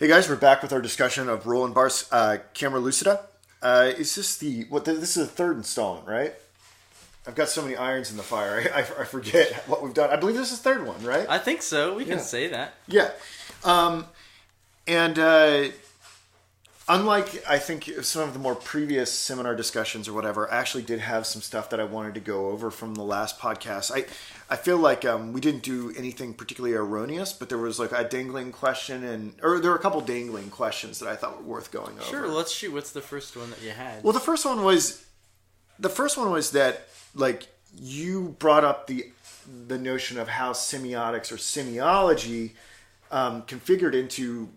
Hey guys, we're back with our discussion of Roland Barthes' camera Lucida. Is this this is the third installment, right? I've got so many irons in the fire, I forget what we've done. I believe this is the third one, right? I think so. We can say that. Yeah. Unlike, I think, some of the more previous seminar discussions or whatever, I actually did have some stuff that I wanted to go over from the last podcast. I feel like we didn't do anything particularly erroneous, but there was like a dangling question, or there were a couple dangling questions that I thought were worth going over. Sure, let's shoot. What's the first one that you had? Well, the first one was that, like, you brought up the notion of how semiotics or semiology configured into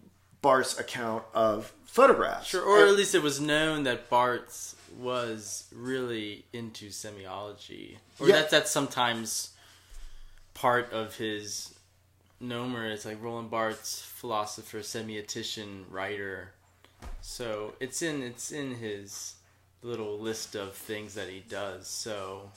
Barthes' account of photographs. Sure, or at least it was known that Barthes was really into semiology. Or that's sometimes part of his nomer. It's like Roland Barthes, philosopher, semiotician, writer. So it's in his little list of things that he does. So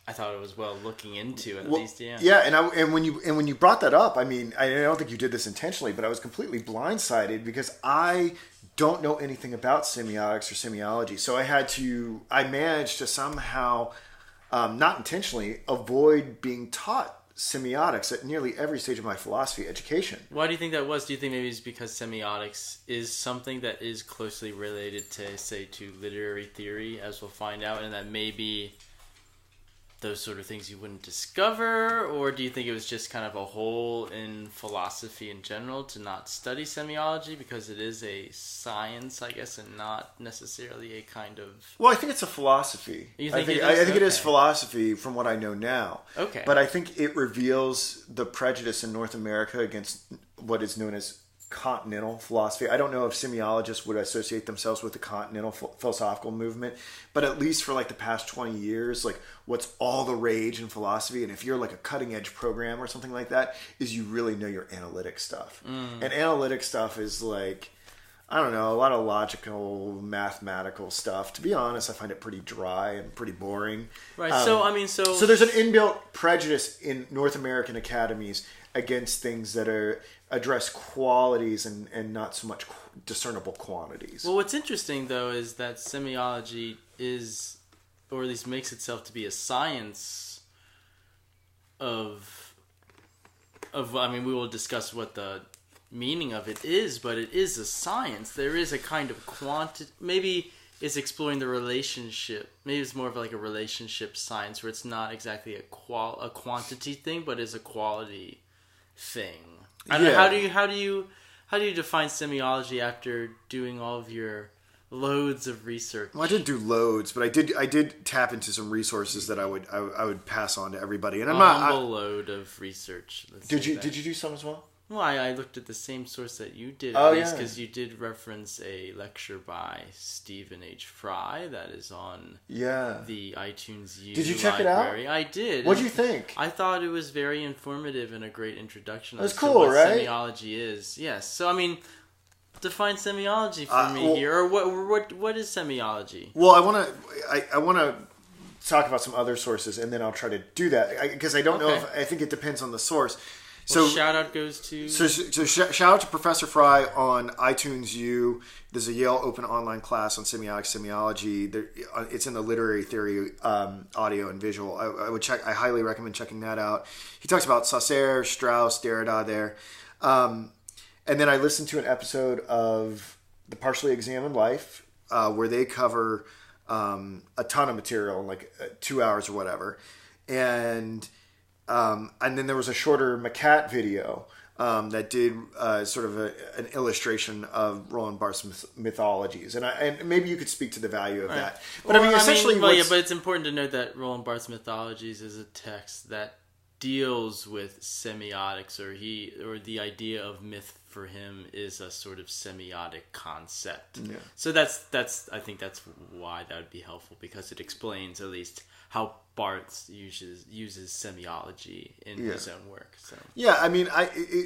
I thought it was well looking into at least. Yeah, and when you brought that up, I mean, I don't think you did this intentionally, but I was completely blindsided because I don't know anything about semiotics or semiology. So I managed to somehow, not intentionally, avoid being taught semiotics at nearly every stage of my philosophy education. Why do you think that was? Do you think maybe it's because semiotics is something that is closely related to literary theory, as we'll find out, and that maybe those sort of things you wouldn't discover? Or do you think it was just kind of a hole in philosophy in general to not study semiology because it is a science, I guess, and not necessarily a kind of... Well, I think it's a philosophy. You think I think it is philosophy from what I know now. Okay. But I think it reveals the prejudice in North America against what is known as continental philosophy. I don't know if semiologists would associate themselves with the continental philosophical movement, but at least for like the past 20 years, like what's all the rage in philosophy, and if you're like a cutting edge program or something like that, is you really know your analytic stuff. And analytic stuff is like, I don't know, a lot of logical, mathematical stuff. To be honest, I find it pretty dry and pretty boring. Right. So there's an inbuilt prejudice in North American academies against things that address qualities and not so much discernible quantities. Well, what's interesting, though, is that semiology is, or at least makes itself to be a science of I mean, we will discuss what the meaning of it is, but it is a science. There is a kind of quantity. Maybe it's exploring the relationship. Maybe it's more of like a relationship science where it's not exactly a quantity thing, but is a quality thing. I don't know, how do you define semiology after doing all of your loads of research? Well, I didn't do loads, but I did tap into some resources that I would pass on to everybody. And I'm not a load of research. Did you do some as well? Well, I looked at the same source that you did, because you did reference a lecture by Stephen H. Fry that is on the iTunes U. Did you check library. it out? I did. What did you think? I thought it was very informative and a great introduction to what right? semiology is. Yes. So, I mean, define semiology for me here. Or what is semiology? Well, I want to talk about some other sources, and then I'll try to do that because I don't know if I think it depends on the source. So shout out goes to... So shout out to Professor Fry on iTunes U. There's a Yale Open Online class on semiology. It's in the literary theory audio and visual. I highly recommend checking that out. He talks about Saussure, Strauss, Derrida there. And then I listened to an episode of The Partially Examined Life where they cover a ton of material in like 2 hours or whatever. And then there was a shorter Macat video that did sort of an illustration of Roland Barthes' mythologies, and maybe you could speak to the value of that. But essentially, but it's important to note that Roland Barthes' mythologies is a text that deals with semiotics, or the idea of myth for him is a sort of semiotic concept. Yeah. So that's I think that's why that would be helpful, because it explains at least how Barthes uses semiology in his own work. So I mean,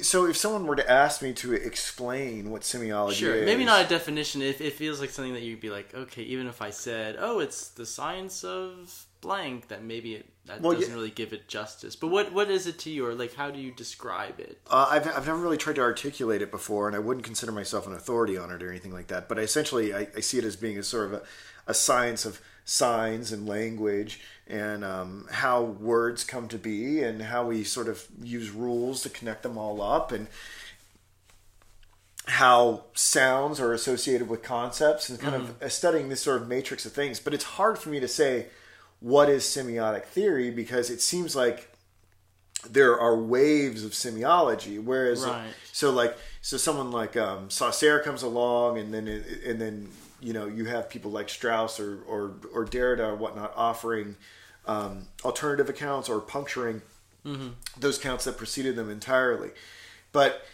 so if someone were to ask me to explain what semiology is, maybe not a definition. It feels like something that you'd be like, okay, even if I said, oh, it's the science of blank, that maybe doesn't really give it justice. But what is it to you, or like how do you describe it? I've never really tried to articulate it before, and I wouldn't consider myself an authority on it or anything like that. But essentially, I see it as being a sort of a science of signs and language, and how words come to be, and how we sort of use rules to connect them all up, and how sounds are associated with concepts, and kind of studying this sort of matrix of things. But it's hard for me to say what is semiotic theory, because it seems like there are waves of semiology. Whereas, so someone like Saussure comes along, and then you have people like Strauss or Derrida or whatnot offering alternative accounts, or puncturing those counts that preceded them entirely. But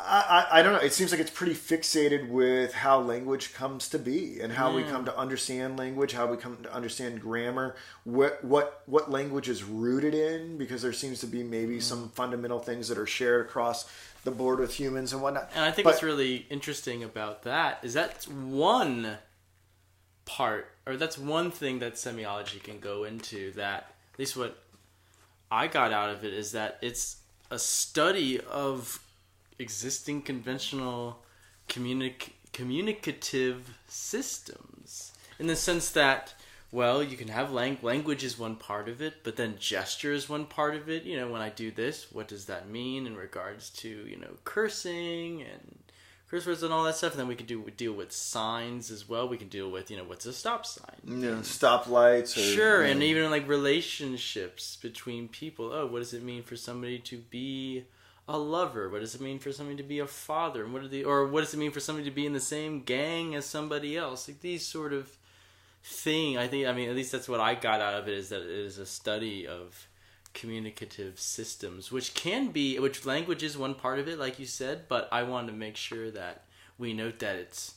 I don't know. It seems like it's pretty fixated with how language comes to be, and how we come to understand language, how we come to understand grammar, what language is rooted in, because there seems to be maybe some fundamental things that are shared across the board with humans and whatnot. And I think what's really interesting about that is that's one part, or that's one thing that semiology can go into, that at least what I got out of it is that it's a study of existing conventional communicative systems, in the sense that, well, you can have language is one part of it, but then gesture is one part of it. When I do this, what does that mean in regards to, cursing and curse words and all that stuff? And then we can deal with signs as well. We can deal with, what's a stop sign? Stoplights. Sure, and even like relationships between people. Oh, what does it mean for somebody to be a lover? What does it mean for somebody to be a father? And what does it mean for somebody to be in the same gang as somebody else? Like these sort of thing. At least that's what I got out of it, is that it is a study of communicative systems, which language is one part of it, like you said, but I wanted to make sure that we note that it's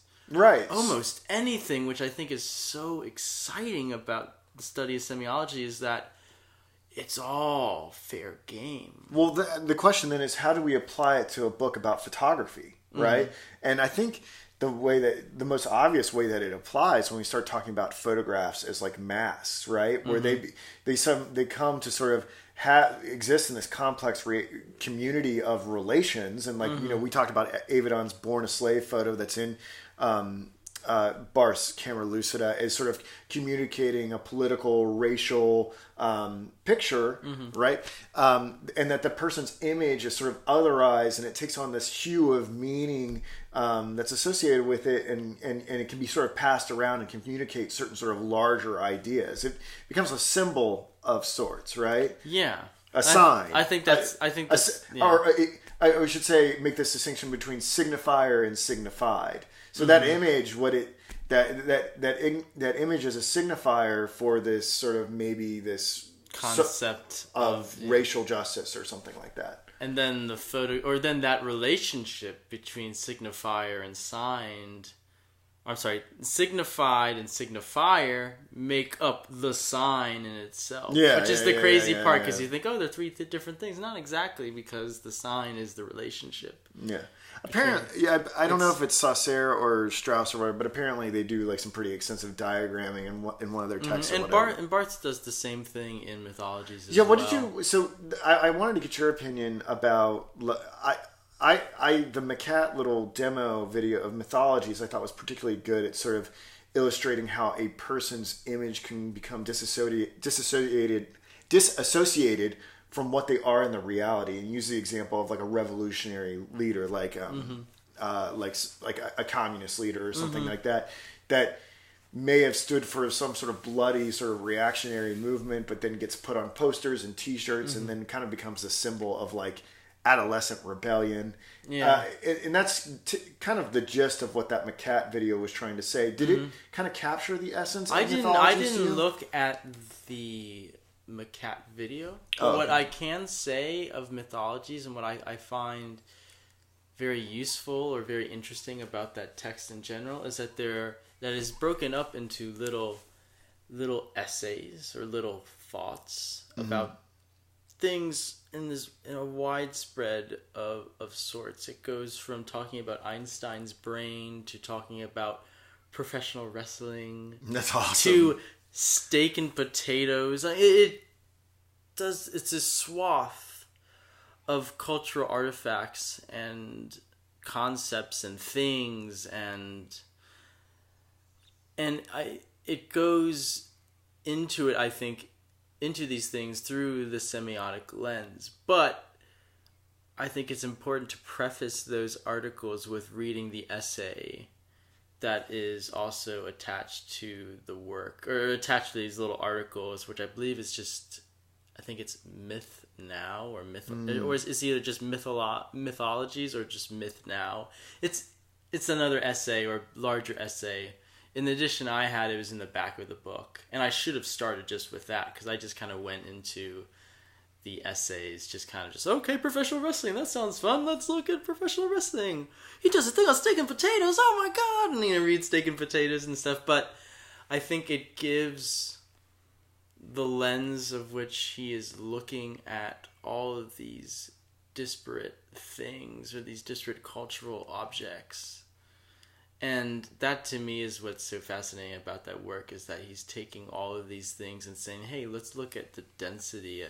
almost anything, which I think is so exciting about the study of semiology, is that it's all fair game. Well, the question then is, how do we apply it to a book about photography, right? And I think the most obvious way that it applies when we start talking about photographs is like masks, right? Where they come to sort of exist in this complex community of relations, and we talked about Avedon's Born a Slave photo that's in Barthes' camera Lucida, is sort of communicating a political, racial picture, right? And that the person's image is sort of otherized, and it takes on this hue of meaning that's associated with it, and it can be sort of passed around and communicate certain sort of larger ideas. It becomes a symbol of sorts, right? Yeah. A sign. I think that's. Or I should say, make this distinction between signifier and signified. So that image, that image is a signifier for this sort of maybe this concept of racial justice or something like that. And then the photo, or then that relationship between signifier and signified and signifier make up the sign in itself. Which is the crazy part, because you think, oh, they're three different things. Not exactly, because the sign is the relationship. Yeah. Apparently, I don't know if it's Saussure or Strauss or whatever, but apparently they do like some pretty extensive diagramming in one of their texts. And Barthes does the same thing in mythologies as well. What did you? So I wanted to get your opinion about the Macat little demo video of mythologies. I thought was particularly good at sort of illustrating how a person's image can become disassociated from what they are in the reality, and use the example of like a revolutionary leader, like a communist leader or something like that may have stood for some sort of bloody sort of reactionary movement, but then gets put on posters and T-shirts, and then kind of becomes a symbol of like adolescent rebellion. And that's kind of the gist of what that Macat video was trying to say. Did it kind of capture the essence of mythology? I didn't look at the Macat video. But what I can say of mythologies, and what I find very useful or very interesting about that text in general, is that that is broken up into little essays or little thoughts about things in a widespread of sorts. It goes from talking about Einstein's brain to talking about professional wrestling. That's awesome. To steak and potatoes. It does. It's a swath of cultural artifacts and concepts and things, and it goes into it, I think, into these things through the semiotic lens. But I think it's important to preface those articles with reading the essay that is also attached to the work, or attached to these little articles, which I believe is just, I think it's Myth Now, or or it's either just mythologies or just Myth Now. It's another essay or larger essay. In the edition I had, it was in the back of the book, and I should have started just with that, because I just kind of went into the essays okay, professional wrestling, that sounds fun, let's look at professional wrestling. He does a thing on steak and potatoes, oh my god, and read steak and potatoes and stuff. But I think it gives the lens of which he is looking at all of these disparate things, or these disparate cultural objects. And that, to me, is what's so fascinating about that work, is that he's taking all of these things and saying, hey, let's look at the density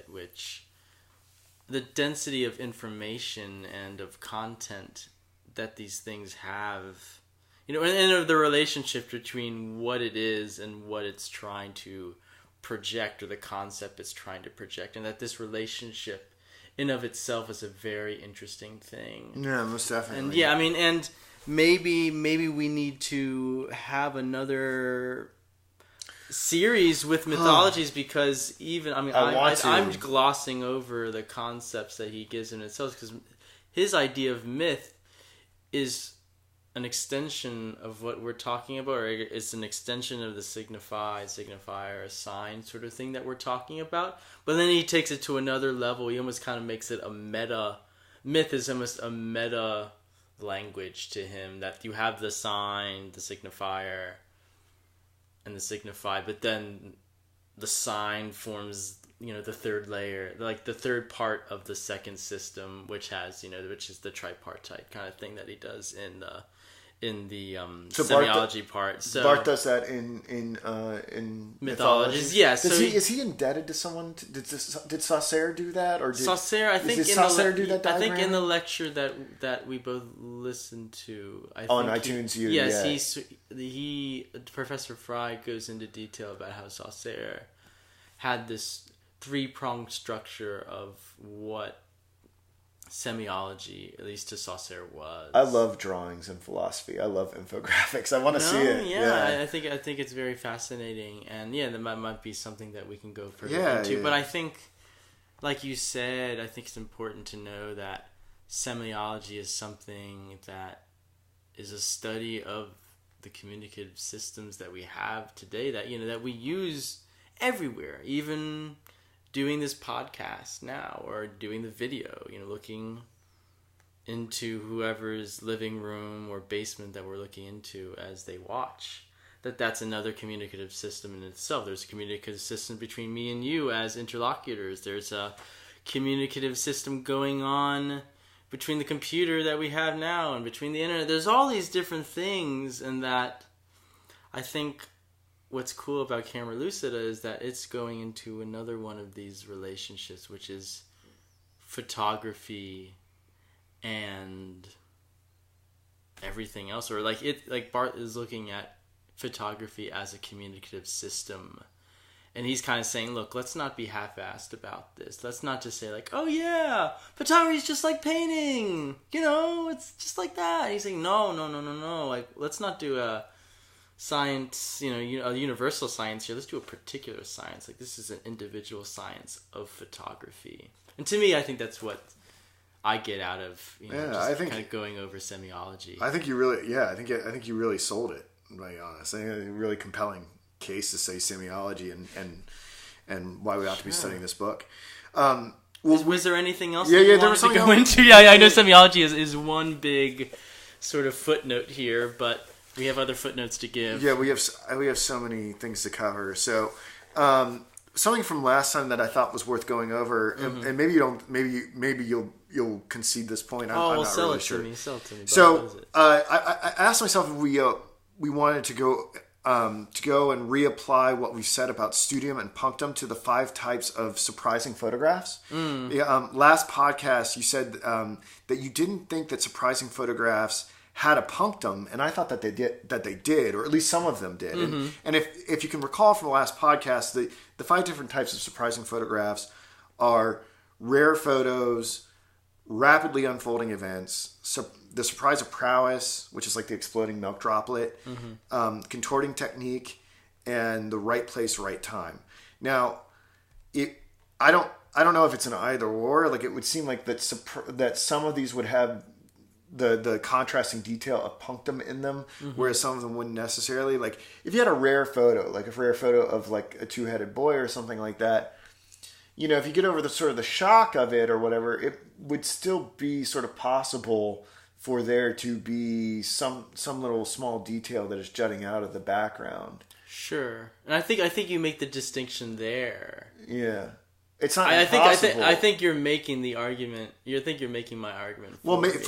of information and of content that these things have, and of the relationship between what it is and what it's trying to project, or the concept it's trying to project, and that this relationship in of itself is a very interesting thing. Yeah, most definitely. And yeah, I mean, and maybe we need to have another series with mythologies, because even, I mean, I'm glossing over the concepts that he gives in itself, because his idea of myth is an extension of what we're talking about, or it's an extension of the signifier, sign sort of thing that we're talking about. But then he takes it to another level. He almost kind of makes it a meta. Myth is almost a meta language to him, that you have the sign, the signifier, and the signified, but then the sign forms, the third layer, like the third part of the second system, which has, which is the tripartite kind of thing that he does in the semiology part. So Barthes does that in mythologies. Yes. Yeah, is he indebted to someone? Did Saussure do that, or Saussure? I think Saussure do that diagram? I think in the lecture that we both listened to, on iTunes U. Yes, he Professor Fry goes into detail about how Saussure had this 3-pronged structure of what semiology, at least to Saussure, was. I love drawings and philosophy. I love infographics. I want to see it. Yeah, I think it's very fascinating, and that might be something that we can go further into. Yeah. But I think, like you said, I think it's important to know that semiology is something that is a study of the communicative systems that we have today, that that we use everywhere, even doing this podcast now, or doing the video, looking into whoever's living room or basement that we're looking into as they watch. That's another communicative system in itself. There's a communicative system between me and you as interlocutors. There's a communicative system going on between the computer that we have now and between the internet. There's all these different things, and that I think what's cool about Camera Lucida is that it's going into another one of these relationships, which is photography and everything else. Or like Barthes is looking at photography as a communicative system. And he's kind of saying, look, let's not be half-assed about this. Let's not just say like, oh yeah, photography is just like painting. It's just like that. He's saying, no. Like, let's not do a science, a universal science here. Let's do a particular science. Like, this is an individual science of photography. And to me, I think that's what I get out of I think kind of going over semiology. I think you really, I think you really sold it. To be honest, I think it's a really compelling case to say semiology and why we ought to be studying this book. Was there anything else? Yeah, there was something to go into. Yeah, I know semiology is one big sort of footnote here, but we have other footnotes to give. Yeah, we have so many things to cover. So, something from last time that I thought was worth going over, and maybe you don't, maybe you'll concede this point. I'm not sell really it sure. to me. Sell it to me. So, I asked myself if we wanted to go to go and reapply what we've said about studium and punctum to the 5 types of surprising photographs. Last podcast, you said that you didn't think that surprising photographs had a punctum, and I thought that they did, or at least some of them did. And if you can recall from the last podcast, the 5 different types of surprising photographs are rare photos, rapidly unfolding events, the surprise of prowess, which is like the exploding milk droplet, contorting technique, and the right place, right time. Now, I don't know if it's an either or. Like, it would seem like that some of these would have the contrasting detail of punctum in them, whereas some of them wouldn't necessarily. Like, if you had a rare photo, like a rare photo of like a 2-headed boy or something like that, if you get over the sort of the shock of it or whatever, it would still be sort of possible for there to be some little small detail that is jutting out of the background. Sure, and I think you make the distinction there. Yeah, it's not impossible. I think you're making the argument. You think you're making my argument.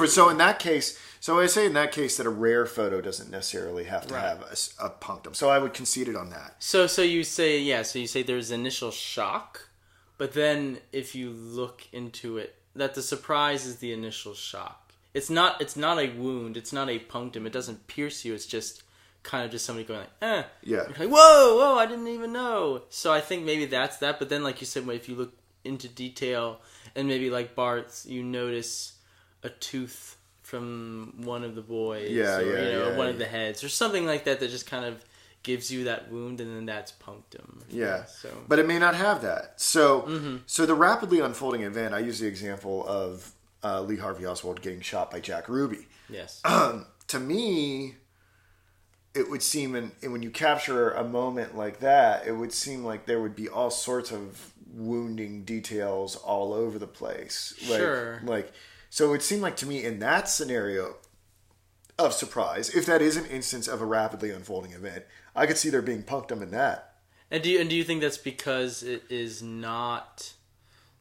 So in that case, I say in that case that a rare photo doesn't necessarily have to have a punctum. So I would concede it on that. So you say there's initial shock, but then if you look into it, that the surprise is the initial shock. It's not a wound. It's not a punctum. It doesn't pierce you. It's just kind of just somebody going like, eh. Yeah. Like, whoa, I didn't even know. So I think maybe that's that. But then, like you said, if you look into detail and maybe like Barthes, you notice a tooth from one of the boys, one of the heads, or something like that just kind of gives you that wound, and then that's punctum. Yeah. But it may not have that. So the rapidly unfolding event, I use the example of Lee Harvey Oswald getting shot by Jack Ruby. Yes. To me, it would seem, and when you capture a moment like that, it would seem like there would be all sorts of wounding details all over the place. Sure. So it would seem like to me in that scenario of surprise, if that is an instance of a rapidly unfolding event, I could see there being punctum in that. And do you think that's because it is not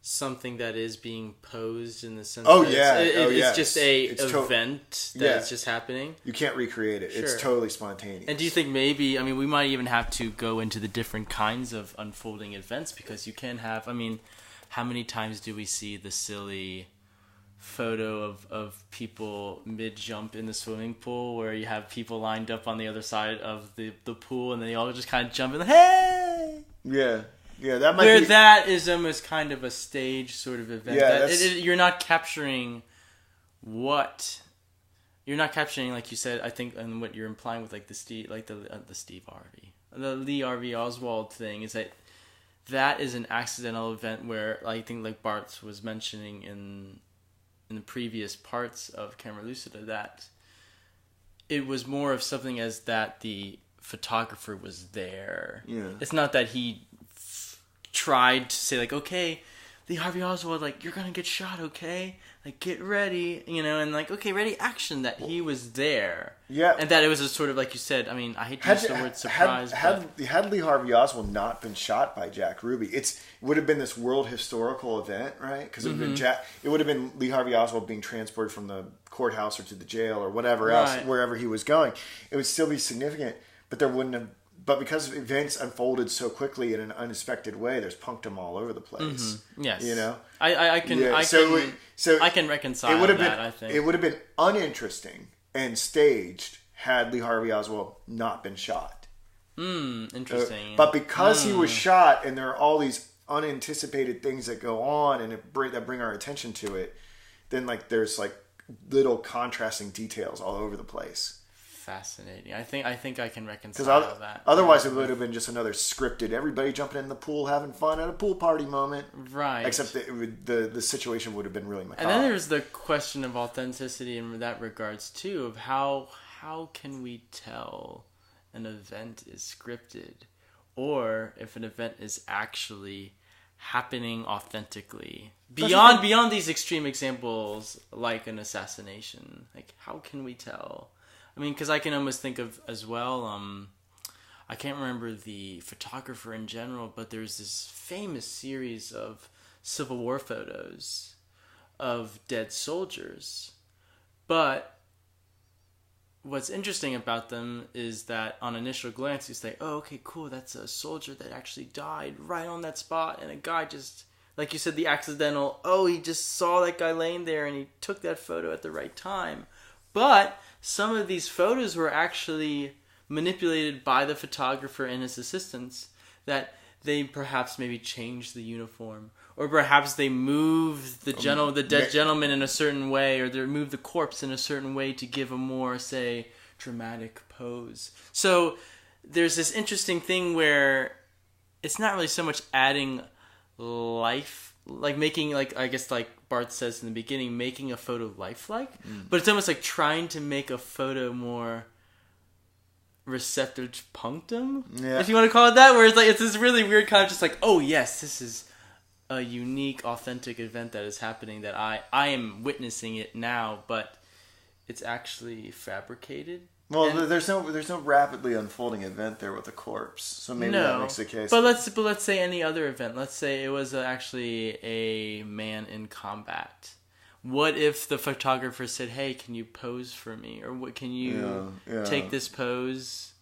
something that is being posed in the sense it's just event that's just happening? You can't recreate it. Sure. It's totally spontaneous. And do you think maybe, we might even have to go into the different kinds of unfolding events, because you can have, how many times do we see the silly photo of people mid-jump in the swimming pool where you have people lined up on the other side of the pool and they all just kind of jump in, hey! Yeah. Yeah, that might where be... that is almost kind of a stage sort of event. Yeah, you're not capturing what... You're not capturing, like you said, I think, and what you're implying with the Steve Harvey. The Lee Harvey Oswald thing is that is an accidental event where I think, like Barthes was mentioning in the previous parts of Camera Lucida, that it was more of something as that the photographer was there. Yeah. It's not that he tried to say okay, Lee Harvey Oswald, you're gonna get shot, okay? Get ready, and okay, ready, action. That he was there. Yeah. And that it was a sort of, like you said, I hate to use the word surprise. Had Lee Harvey Oswald not been shot by Jack Ruby, it would have been this world historical event, right? Because it would have been Lee Harvey Oswald being transported from the courthouse or to the jail or whatever else, wherever he was going. It would still be significant, but there wouldn't have. But because events unfolded so quickly in an unexpected way, there's punctum all over the place. Mm-hmm. Yes, I can reconcile that. I think it would have been uninteresting and staged had Lee Harvey Oswald not been shot. Interesting. But because he was shot, and there are all these unanticipated things that go on and that bring our attention to it, then there's little contrasting details all over the place. Fascinating. I think I can reconcile that. Otherwise, it would have been just another scripted, everybody jumping in the pool, having fun at a pool party moment. Right. Except the situation would have been really macabre. And then there's the question of authenticity in that regards too, of how can we tell an event is scripted, or if an event is actually happening authentically beyond these extreme examples like an assassination. How can we tell? Because I can almost think of as well, I can't remember the photographer in general, but there's this famous series of Civil War photos of dead soldiers. But what's interesting about them is that on initial glance you say, oh, okay, cool, that's a soldier that actually died right on that spot, and a guy just, like you said, the accidental, oh, he just saw that guy laying there and he took that photo at the right time. But some of these photos were actually manipulated by the photographer and his assistants, that they perhaps maybe changed the uniform, or perhaps they moved the dead gentleman in a certain way, or they moved the corpse in a certain way to give a more, say, dramatic pose. So there's this interesting thing where it's not really so much adding life, like making, like I guess like Barthes says in the beginning, making a photo lifelike, but it's almost like trying to make a photo more receptive to punctum, if you want to call it that, where it's like it's this really weird kind of just like, oh yes, this is a unique, authentic event that is happening, that I am witnessing it now, but it's actually fabricated. Well, there's no rapidly unfolding event there with a corpse, so maybe that makes the case. But let's say any other event. Let's say it was actually a man in combat. What if the photographer said, "Hey, can you pose for me?" Or "What can you take this pose?"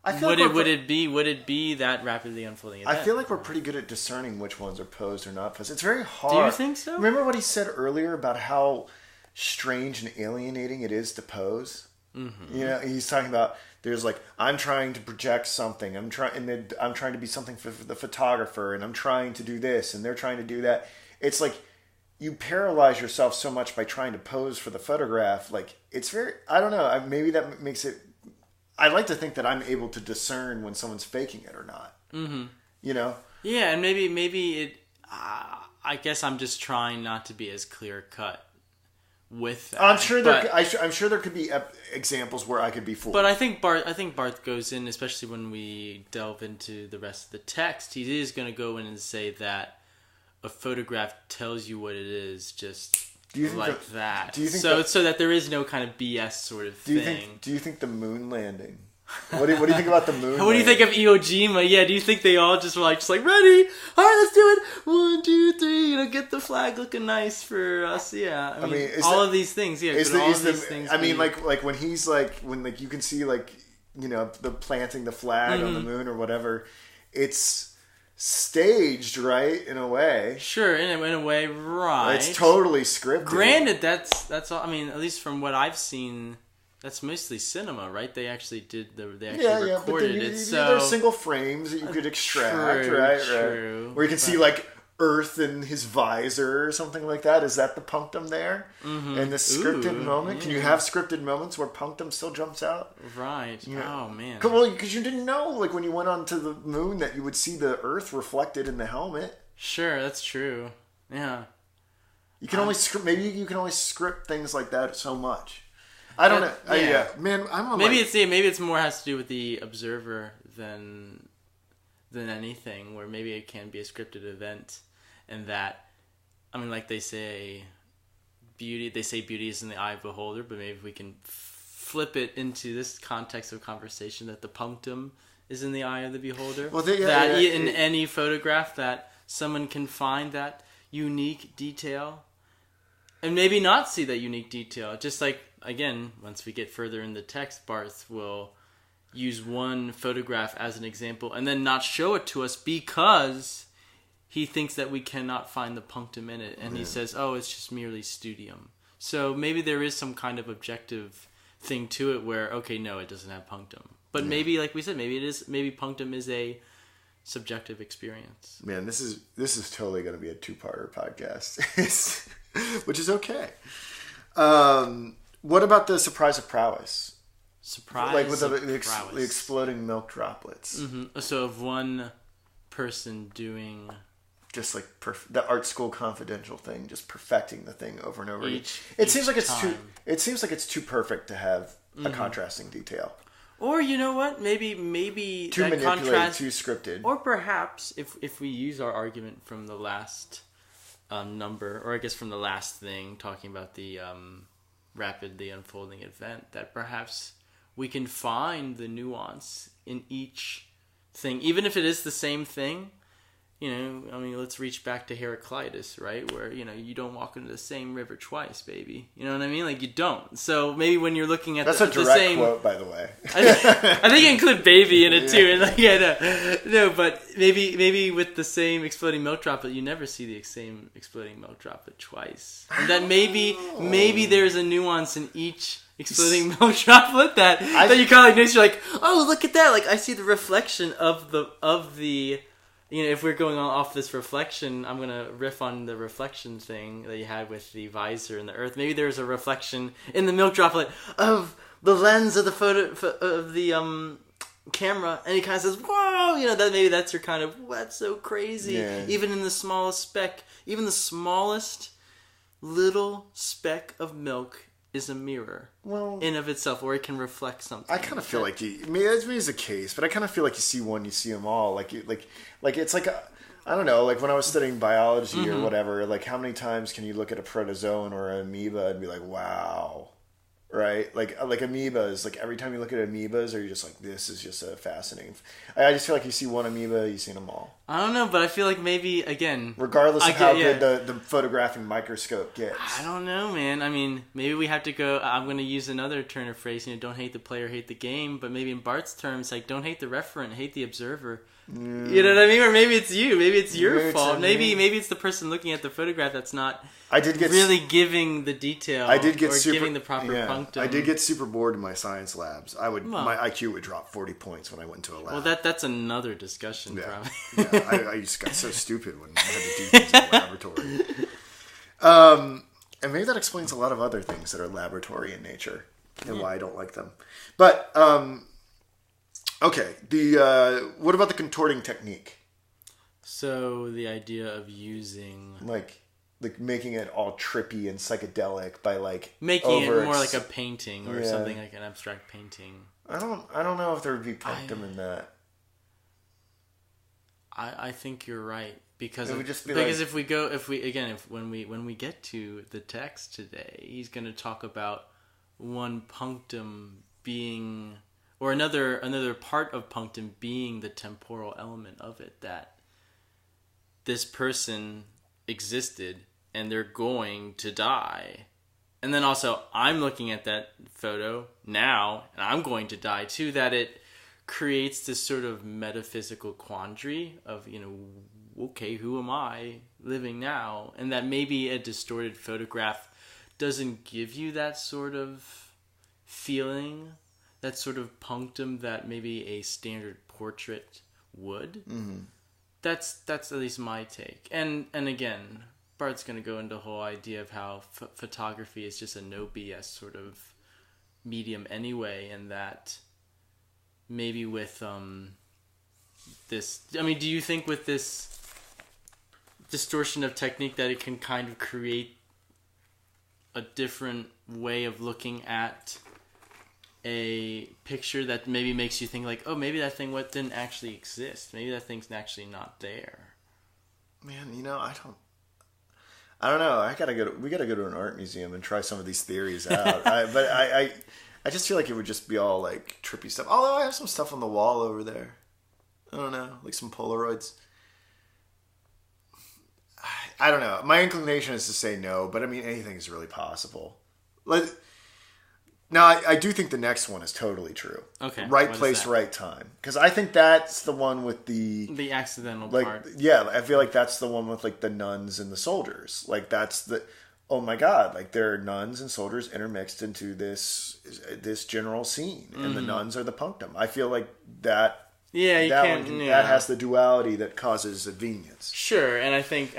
Would it be that rapidly unfolding event? I feel like we're pretty good at discerning which ones are posed or not posed. It's very hard. Do you think so? Remember what he said earlier about how strange and alienating it is to pose? Mm-hmm. You know, he's talking about there's like, I'm trying to project something. I'm trying to be something for the photographer, and I'm trying to do this, and they're trying to do that. It's like you paralyze yourself so much by trying to pose for the photograph. Like, it's very, I don't know, maybe that makes it, I like to think that I'm able to discern when someone's faking it or not. Mm-hmm. You know? Yeah, and maybe it, I guess I'm just trying not to be as clear cut with that. I'm sure there could be examples where I could be fooled. But I think Barthes goes in, especially when we delve into the rest of the text, he is going to go in and say that a photograph tells you what it is, just like that. Do you think so that there is no kind of BS sort of thing? Do you think the moon landing? What do you think about the moon? What do you think of Iwo Jima? Yeah, do you think they all just were like ready? All right, let's do it. 1, 2, 3. Get the flag looking nice for us. Yeah, I mean all of these things. Yeah, I mean, like when he's like when you can see the planting the flag on the moon or whatever. It's staged, right, in a way. Sure, in a way, right. It's totally scripted. Granted, that's all. I mean, at least from what I've seen, that's mostly cinema, right? They actually recorded it. So there's single frames that you could extract, right? Where you can see like Earth in his visor or something like that. Is that the punctum there? Mm-hmm. And the scripted moment? Yeah. Can you have scripted moments where punctum still jumps out? Right. Oh, man. Well, because you didn't know, like, when you went onto the moon that you would see the Earth reflected in the helmet. Sure, that's true. Yeah. You can only script things like that so much. I don't know. Yeah. Man, maybe it's more has to do with the observer than anything, where maybe it can be a scripted event, and that, I mean, like they say beauty is in the eye of the beholder, but maybe if we can flip it into this context of conversation, that the punctum is in the eye of the beholder. Well, in any photograph that someone can find that unique detail, and maybe not see that unique detail. Just like, again, once we get further in the text, Barthes will use one photograph as an example and then not show it to us because he thinks that we cannot find the punctum in it, and he says, oh, it's just merely studium. So maybe there is some kind of objective thing to it where, okay, no, it doesn't have punctum, but maybe, like we said, maybe punctum is a subjective experience. Man, this is totally going to be a 2-parter podcast, which is okay. What about the surprise of prowess? Like with the exploding milk droplets. Mm-hmm. So of one person doing just like the art school confidential thing, just perfecting the thing over and over again. It seems like it's too perfect to have a contrasting detail. Or you know what? Maybe too that manipulated, contrast, too scripted. Or perhaps if we use our argument from the last number, or I guess from the last thing, talking about the rapidly unfolding event, that perhaps we can find the nuance in each thing, even if it is the same thing. let's reach back to Heraclitus, right? Where, you don't walk into the same river twice, baby. You know what I mean? Like, you don't. So maybe when you're looking at that's the a direct same quote, by the way. I think you include baby in it too. And no, but maybe with the same exploding milk droplet, you never see the same exploding milk droplet twice. And that maybe there's a nuance in each exploding milk droplet that you kind of like notice. You're like, oh, look at that! Like, I see the reflection of the. If we're going off this reflection, I'm gonna riff on the reflection thing that you had with the visor and the Earth. Maybe there's a reflection in the milk droplet of the lens of the photo of the camera, and he kind of says, "Whoa!" That maybe that's your kind of that's so crazy. Yeah. Even in the smallest speck, even the smallest little speck of milk is a mirror, in of itself, or it can reflect something. I kind of feel like maybe it's a case, but I kind of feel like you see one, you see them all. Like it's like I don't know, like when I was studying biology or whatever. Like, how many times can you look at a protozoan or an amoeba and be like, wow, right? Like amoebas. Like, every time you look at amoebas, are you just like, this is just a fascinating. I just feel like you see one amoeba, you've seen them all. I don't know, but I feel like maybe, again, regardless of how good the photographing microscope gets. I don't know, man. I mean, maybe we have to go. I'm going to use another turn of phrase. Don't hate the player, hate the game. But maybe in Barthes' terms, like, don't hate the referent, hate the observer. You know what I mean? Or maybe it's you. Maybe it's your fault. Maybe it's the person looking at the photograph that's not really giving the detail. Giving the proper punctum. I did get super bored in my science labs. My IQ would drop 40 points when I went to a lab. Well, that's another discussion, probably. I just got so stupid when I had to do things in the laboratory. And maybe that explains a lot of other things that are laboratory in nature and why I don't like them. But okay, what about the contorting technique? So the idea of using like making it all trippy and psychedelic by making it more like a painting or something like an abstract painting. I don't know if there would be punctum in that. I think you're right, because it would just be when we get to the text today, he's going to talk about one punctum being, or another part of punctum being the temporal element of it, that this person existed and they're going to die. And then also, I'm looking at that photo now and I'm going to die too, that it creates this sort of metaphysical quandary of, okay, who am I living now? And that maybe a distorted photograph doesn't give you that sort of feeling, that sort of punctum that maybe a standard portrait would. Mm-hmm. That's at least my take. And again, Bart's going to go into the whole idea of how photography is just a no BS sort of medium anyway, and that maybe with this, I mean, do you think with this distortion of technique that it can kind of create a different way of looking at a picture that maybe makes you think like, oh, maybe that thing didn't actually exist. Maybe that thing's actually not there. Man, I don't know. We gotta go to an art museum and try some of these theories out. I just feel like it would just be all like trippy stuff. Although I have some stuff on the wall over there. I don't know, like some Polaroids. I don't know. My inclination is to say no, but I mean, anything is really possible. Now, I do think the next one is totally true. Okay. Right place, right time. Because I think that's the one with the accidental part. Yeah, I feel like that's the one with the nuns and the soldiers. That's oh my God, there are nuns and soldiers intermixed into this general scene. Mm-hmm. And the nuns are the punctum. I feel like that... Yeah, that has the duality that causes convenience. Sure, and I think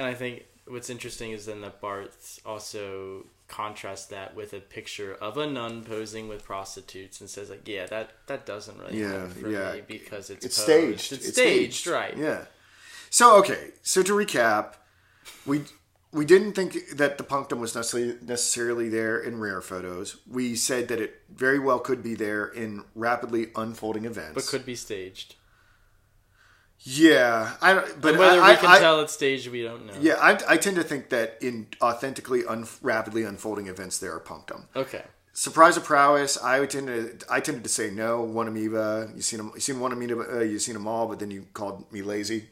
what's interesting is then that Barthes also contrasts that with a picture of a nun posing with prostitutes and says that doesn't really matter for me because it's staged. It's staged, right? Yeah. So to recap, we didn't think that the punctum was necessarily there in rare photos. We said that it very well could be there in rapidly unfolding events, but could be staged. Yeah, but whether we can tell it's staged, we don't know. Yeah, I tend to think that in authentically rapidly unfolding events, there are punctum. Okay. Surprise of prowess. I tended to say no. One amoeba. You seen one amoeba. You seen them all, but then you called me lazy.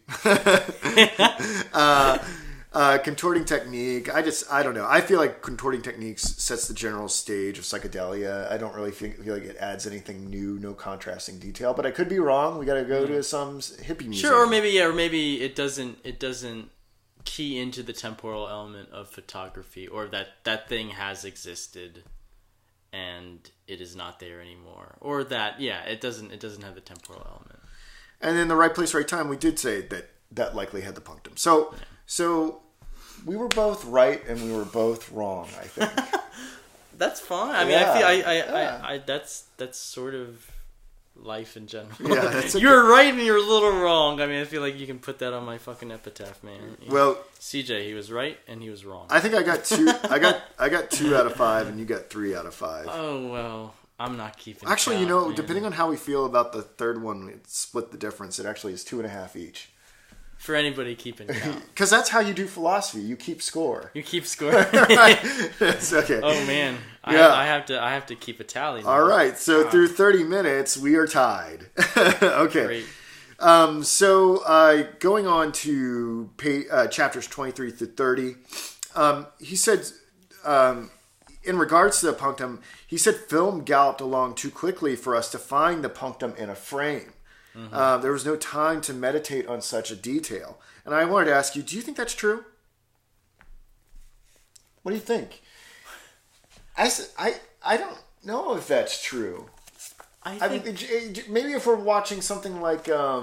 Contorting technique. I don't know. I feel like contorting techniques sets the general stage of psychedelia. I don't really feel like it adds anything new. No contrasting detail. But I could be wrong. We got to go to some hippie museum. Sure, or maybe it doesn't key into the temporal element of photography, or that thing has existed and it is not there anymore, or that it doesn't have the temporal element. And then the right place, right time. We did say that likely had the punctum. So we were both right and we were both wrong, I think. That's fine. I mean, I that's sort of life in general. Yeah, you're right and you're a little wrong. I mean, I feel like you can put that on my fucking epitaph, man. Well, CJ, he was right and he was wrong. I think I got 2. I got 2 out of 5, and you got 3 out of 5. Oh well, I'm not keeping. Actually, count, depending on how we feel about the third one, it split the difference. It actually is 2.5 each. For anybody keeping count. Because that's how you do philosophy. You keep score. You keep score. It's okay. Oh man, yeah. I have to keep a tally now. All right. So through 30 minutes, we are tied. Okay. Great. So going on to chapters 23 through 30, he said, in regards to the punctum, he said film galloped along too quickly for us to find the punctum in a frame. Mm-hmm. There was no time to meditate on such a detail. And I wanted to ask you, do you think that's true? What do you think? I don't know if that's true. I mean, maybe if we're watching something like, I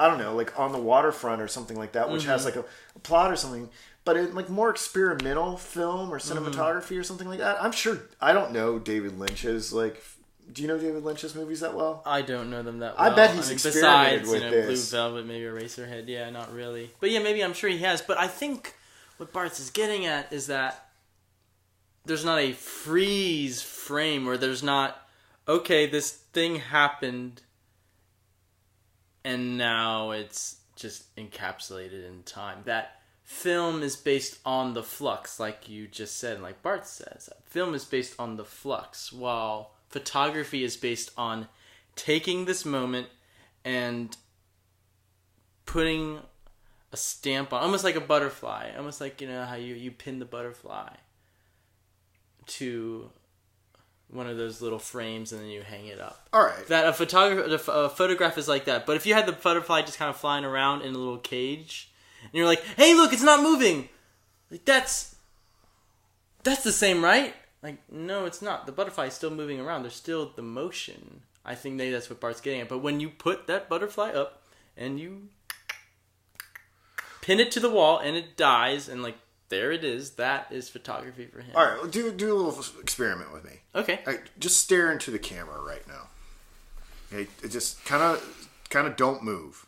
don't know, like On the Waterfront or something like that, which has like a plot or something, but in like more experimental film or cinematography or something like that. I'm sure, I don't know David Lynch's do you know David Lynch's movies that well? I don't know them that well. I bet he's experimented with this. Blue Velvet, maybe Eraserhead. Yeah, not really. But yeah, maybe I'm sure he has. But I think what Barthes is getting at is that there's not a freeze frame where there's not, okay, this thing happened and now it's just encapsulated in time. That film is based on the flux, like you just said, like Barthes says. Film is based on the flux, while photography is based on taking this moment and putting a stamp on, almost like a butterfly, almost like, how you pin the butterfly to one of those little frames and then you hang it up. All right. That a photograph is like that. But if you had the butterfly just kind of flying around in a little cage, and you're like, hey, look, it's not moving. Like, that's the same, right? Like, no, it's not. The butterfly is still moving around. There's still the motion. I think maybe that's what Bart's getting at. But when you put that butterfly up and you pin it to the wall and it dies and like there it is, that is photography for him. All right, well, do a little experiment with me. Okay. All right, just stare into the camera right now. Okay, just kind of don't move.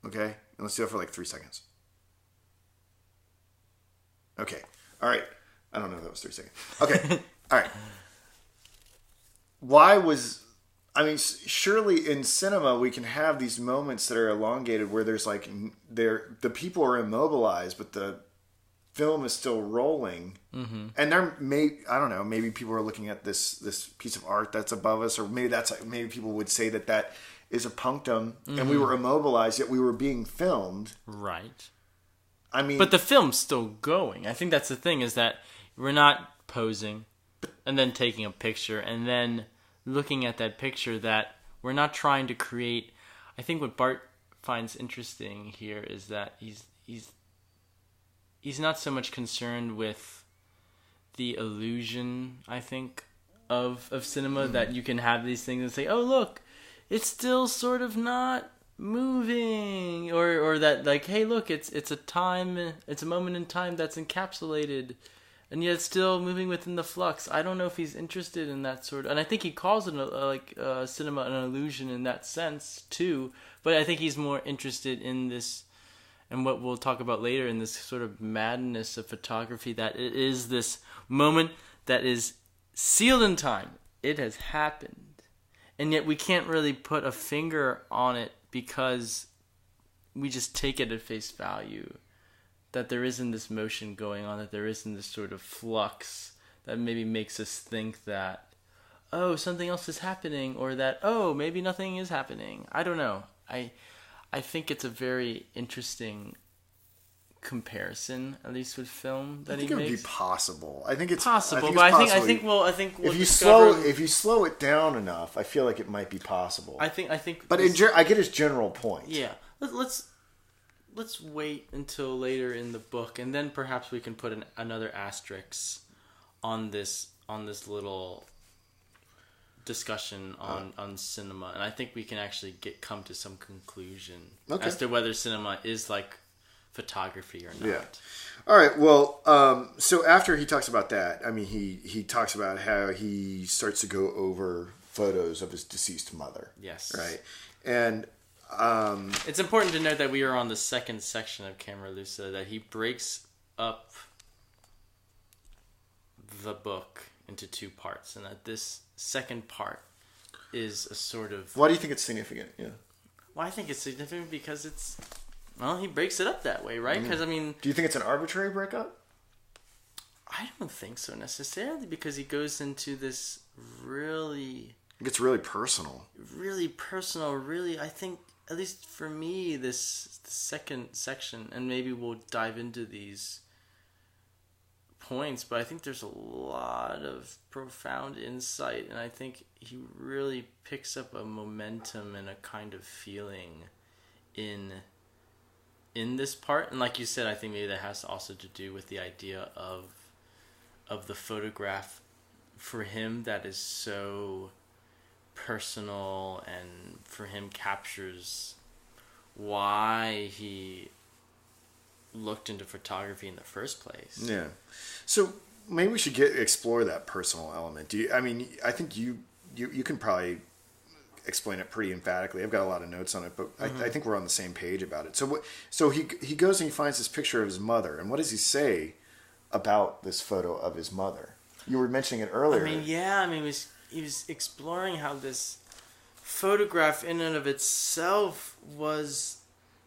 Okay, and let's do it for like 3 seconds. Okay. All right. I don't know if that was 3 seconds. Okay. All right. Surely in cinema we can have these moments that are elongated where there's like the people are immobilized, but the film is still rolling. Mm-hmm. And maybe people are looking at this piece of art that's above us, or maybe people would say that is a punctum, and we were immobilized, yet we were being filmed. Right. I mean, but the film's still going. I think that's the thing, is that we're not posing and then taking a picture and then looking at that picture, that we're not trying to create. I think what Barthes finds interesting here is that he's not so much concerned with the illusion, I think, of cinema, that you can have these things and say, oh, look, it's still sort of not moving, or that, like, hey, look, it's a moment in time that's encapsulated and yet it's still moving within the flux. I don't know if he's interested in that sort of, and I think he calls it cinema an illusion in that sense too, but I think he's more interested in this, and what we'll talk about later, in this sort of madness of photography, that it is this moment that is sealed in time. It has happened, and yet we can't really put a finger on it because we just take it at face value, that there isn't this motion going on, that there isn't this sort of flux that maybe makes us think that, oh, something else is happening, or that, oh, maybe nothing is happening. I don't know. I think it's a very interesting comparison, at least with film, that he makes. I think it would be possible. I think it's possible, but I think we'll if you slow it down enough, I feel like it might be possible. I think. But I get his general point. Yeah, let's wait until later in the book, and then perhaps we can put another asterisk on this little discussion on cinema, and I think we can actually come to some conclusion as to whether cinema is like photography or not. Yeah. All right. Well, so after he talks about that, I mean, he talks about how he starts to go over photos of his deceased mother. Yes. Right. And it's important to note that we are on the second section of Camera Lucida, that he breaks up the book into two parts, and that this second part is a sort of... Why do you think it's significant? Yeah. Well, I think it's significant because he breaks it up that way, right? Because, I mean... Do you think it's an arbitrary breakup? I don't think so necessarily, because he goes into this really... It gets really personal. Really personal, really, I think, at least for me, the second section, and maybe we'll dive into these points, but I think there's a lot of profound insight, and I think he really picks up a momentum and a kind of feeling in this part. And like you said, I think maybe that has also to do with the idea of the photograph for him that is so personal, and for him captures why he looked into photography in the first place. Yeah. So maybe we should explore that personal element. I think you can probably explain it pretty emphatically. I've got a lot of notes on it, but I think we're on the same page about it. So he goes and he finds this picture of his mother, and what does he say about this photo of his mother? You were mentioning it earlier. He was exploring how this photograph in and of itself was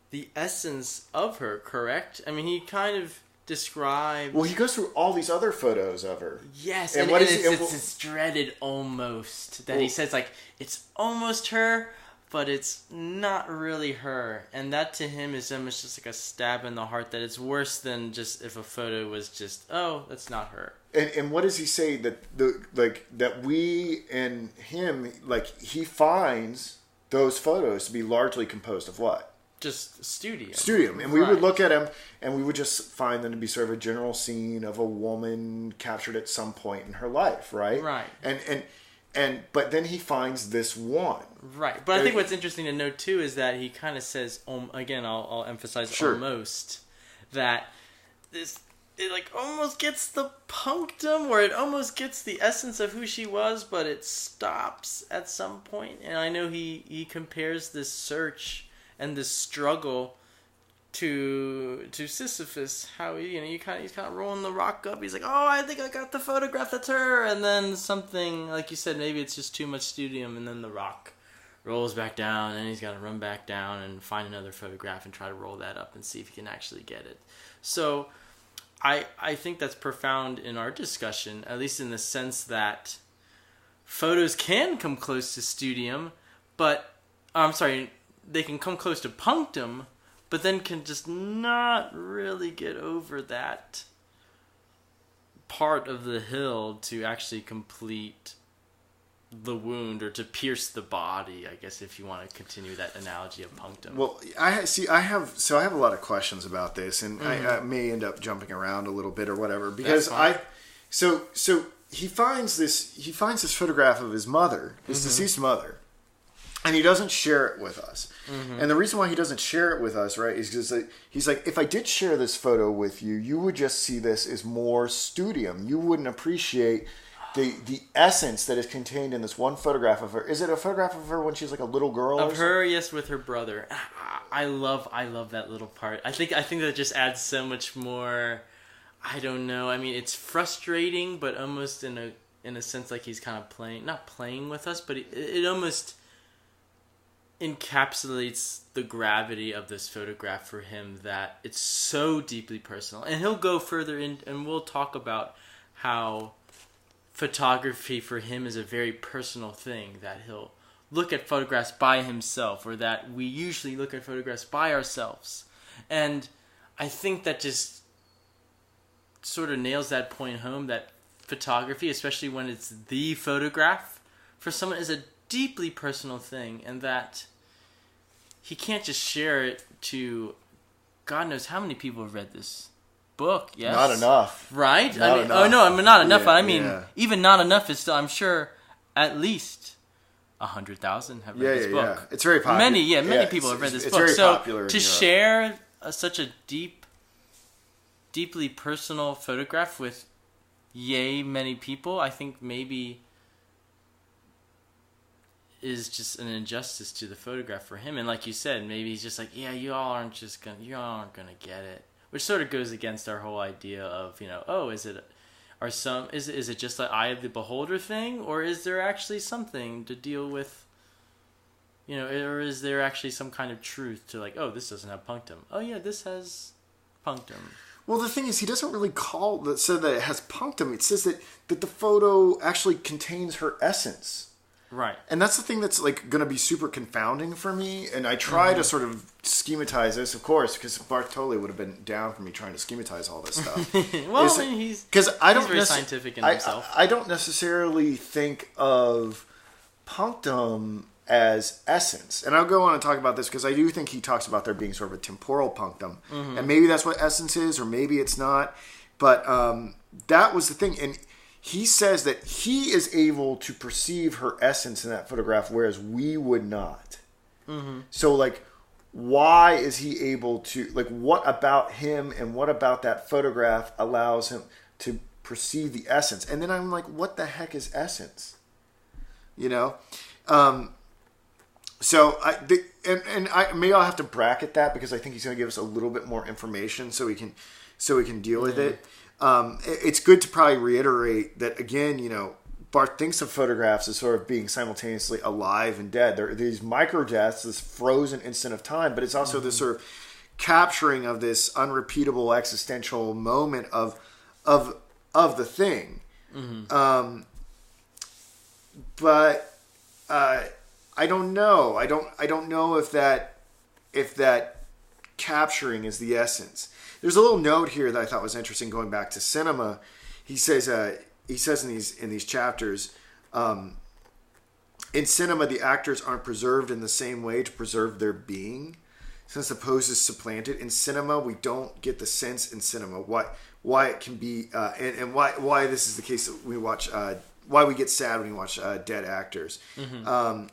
the essence of her, correct? I mean, he kind of described... Well, he goes through all these other photos of her. Yes, and it's dreaded almost. That he says, like, it's almost her, but it's not really her. And that to him is almost just like a stab in the heart, that it's worse than just if a photo was just, oh, that's not her. And what does he say that we and him, like, he finds those photos to be largely composed of what? Just studium. And we would look at them and we would just find them to be sort of a general scene of a woman captured at some point in her life, right? Right. But then he finds this one. Right. But I think what's interesting to note too is that he kind of says, again, I'll emphasize almost, that it like almost gets the punctum, or it almost gets the essence of who she was, but it stops at some point. And I know he compares this search and this struggle to Sisyphus, how he's kind of rolling the rock up. He's like, oh, I think I got the photograph, that's her. And then something, like you said, maybe it's just too much studium, and then the rock rolls back down, and he's got to run back down and find another photograph and try to roll that up and see if he can actually get it. So I think that's profound in our discussion, at least in the sense that photos can come close to studium, but they can come close to punctum, but then can just not really get over that part of the hill to actually complete the wound, or to pierce the body, I guess, if you want to continue that analogy of punctum. Well, I have a lot of questions about this, and I may end up jumping around a little bit or whatever, because so he finds this photograph of his mother, his deceased mother, and he doesn't share it with us. And the reason why he doesn't share it with us, right, is because he's like, if I did share this photo with you, you would just see this as more studium. You wouldn't appreciate the essence that is contained in this one photograph of her. Is it a photograph of her when she's like a little girl? Of her, yes, with her brother. I love that little part. I think that just adds so much more. I don't know. I mean, it's frustrating, but almost in a sense like he's kind of not playing with us, but it almost encapsulates the gravity of this photograph for him, that it's so deeply personal. And he'll go further in, and we'll talk about how photography for him is a very personal thing, that he'll look at photographs by himself, or that we usually look at photographs by ourselves. And I think that just sort of nails that point home, that photography, especially when it's the photograph, for someone is a deeply personal thing, and that he can't just share it to God knows how many people have read this book. Yes, not enough, right? Not enough. Oh no, I mean not enough. Yeah, I mean even not enough is still, I'm sure, at least 100,000 have read this book. Yeah. It's very popular. Many people have read this book. Very so popular to share such a deeply personal photograph with many people, I think maybe is just an injustice to the photograph for him. And like you said, maybe he's just like, you all aren't gonna get it, which sort of goes against our whole idea of, is it just the eye of the beholder thing, or is there actually something to deal with, or is there actually some kind of truth to, like, this doesn't have punctum, this has punctum. Well, the thing is, he doesn't really say that it has punctum. It says that the photo actually contains her essence. Right. And that's the thing that's like going to be super confounding for me. And I try to sort of schematize this, of course, because Barthes totally would have been down for me trying to schematize all this stuff. Well, he's very scientific in himself. I don't necessarily think of punctum as essence. And I'll go on and talk about this because I do think he talks about there being sort of a temporal punctum. Mm-hmm. And maybe that's what essence is, or maybe it's not. But that was the thing. And he says that he is able to perceive her essence in that photograph, whereas we would not. Mm-hmm. So, like, why is he able to, like, what about him and what about that photograph allows him to perceive the essence? And then I'm like, what the heck is essence? Maybe I'll have to bracket that because I think he's going to give us a little bit more information so we can deal with it. It's good to probably reiterate that, again, Barthes thinks of photographs as sort of being simultaneously alive and dead. There are these micro deaths, this frozen instant of time, but it's also this sort of capturing of this unrepeatable existential moment of the thing. Mm-hmm. But I don't know. I don't know if that capturing is the essence. There's a little note here that I thought was interesting going back to cinema. He says in these chapters, in cinema the actors aren't preserved in the same way to preserve their being, since the pose is supplanted. In cinema we don't get the sense in cinema why it can be and why this is the case that we watch why we get sad when we watch dead actors. Mm-hmm.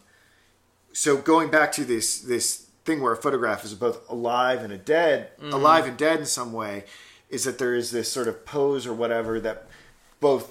So going back to this thing where a photograph is both alive and dead in some way, is that there is this sort of pose or whatever that both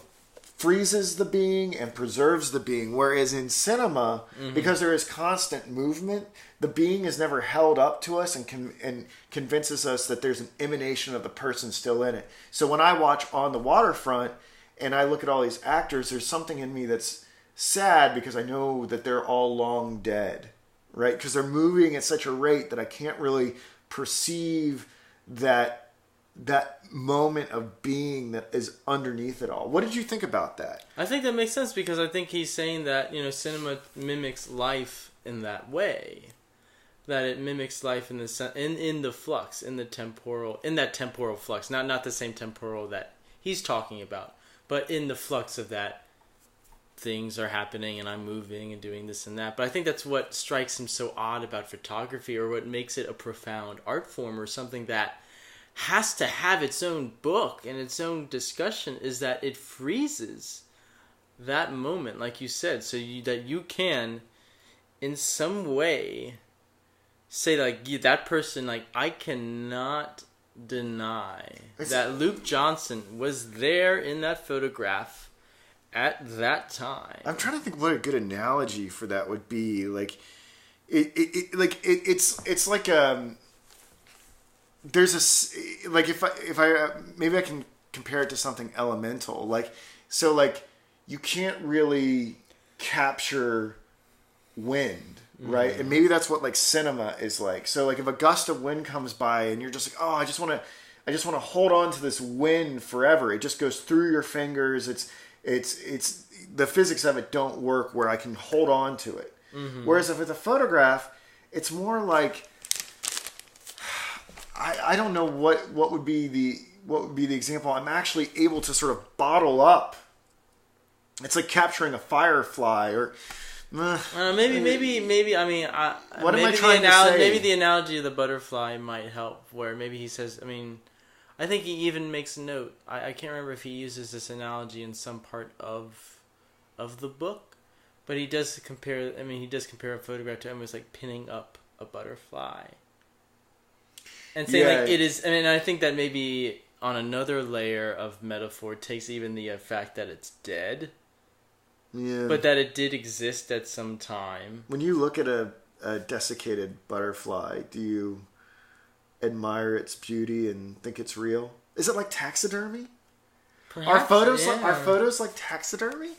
freezes the being and preserves the being. Whereas in cinema, because there is constant movement, the being is never held up to us and convinces us that there's an emanation of the person still in it. So when I watch On the Waterfront and I look at all these actors, there's something in me that's sad because I know that they're all long dead. Right? Because they're moving at such a rate that I can't really perceive that moment of being that is underneath it all. What did you think about that? I think that makes sense because I think he's saying that, cinema mimics life in that way. That it mimics life in the flux, in that temporal flux. Not the same temporal that he's talking about, but in the flux of that. Things are happening and I'm moving and doing this and that. But I think that's what strikes him so odd about photography, or what makes it a profound art form, or something that has to have its own book and its own discussion, is that it freezes that moment, like you said, so that you can in some way say, like, that person, like, I cannot deny that Luke Johnson was there in that photograph at that time. I'm trying to think what a good analogy for that would be. Like, it's like there's a, like, if I maybe I can compare it to something elemental. Like, so, like, you can't really capture wind, right? Mm-hmm. And maybe that's what, like, cinema is like. So, like, if a gust of wind comes by and you're just like, oh, I just want to hold on to this wind forever. It just goes through your fingers. It's the physics of it don't work where I can hold on to it. Mm-hmm. Whereas if it's a photograph, it's more like I don't know what would be the example. I'm actually able to sort of bottle up. It's like capturing a firefly or. Maybe. I mean, what am I trying to say? Maybe the analogy of the butterfly might help. Where maybe he says, I mean, I think he even makes a note. I can't remember if he uses this analogy in some part of the book, but he does compare. I mean, he does compare a photograph to almost like pinning up a butterfly, and saying like it is. I mean, I think that maybe on another layer of metaphor takes even the fact that it's dead. Yeah. But that it did exist at some time. When you look at a desiccated butterfly, do you admire its beauty and think it's real? Is it like taxidermy? Perhaps, are photos like taxidermy?